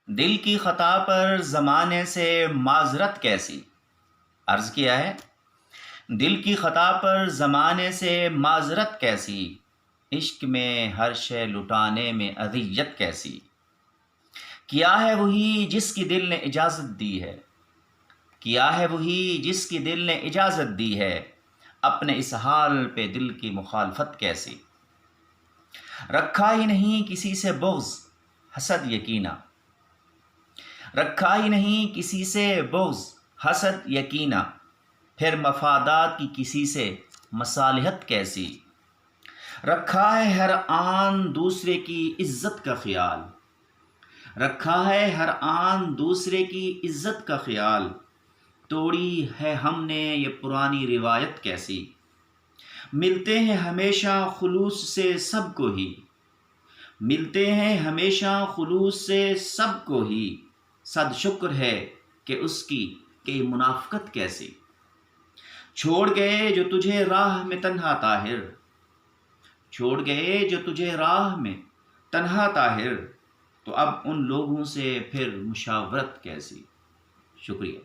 دل کی خطا پر زمانے سے معذرت کیسی؟ عرض کیا ہے، دل کی خطا پر زمانے سے معذرت کیسی، عشق میں ہر شے لٹانے میں اذیت کیسی۔ کیا ہے وہی جس کی دل نے اجازت دی ہے، کیا ہے وہی جس کی دل نے اجازت دی ہے، اپنے اس حال پہ دل کی مخالفت کیسی۔ رکھا ہی نہیں کسی سے بغض حسد یقینہ، رکھا ہی نہیں کسی سے بغض حسد یقینہ، پھر مفادات کی کسی سے مصالحت کیسی۔ رکھا ہے ہر آن دوسرے کی عزت کا خیال، رکھا ہے ہر آن دوسرے کی عزت کا خیال، توڑی ہے ہم نے یہ پرانی روایت کیسی۔ ملتے ہیں ہمیشہ خلوص سے سب کو ہی، ملتے ہیں ہمیشہ خلوص سے سب کو ہی، صد شکر ہے کہ اس کی کہ منافقت کیسی۔ چھوڑ گئے جو تجھے راہ میں تنہا طاہر، چھوڑ گئے جو تجھے راہ میں تنہا طاہر، تو اب ان لوگوں سے پھر مشاورت کیسی۔ شکریہ۔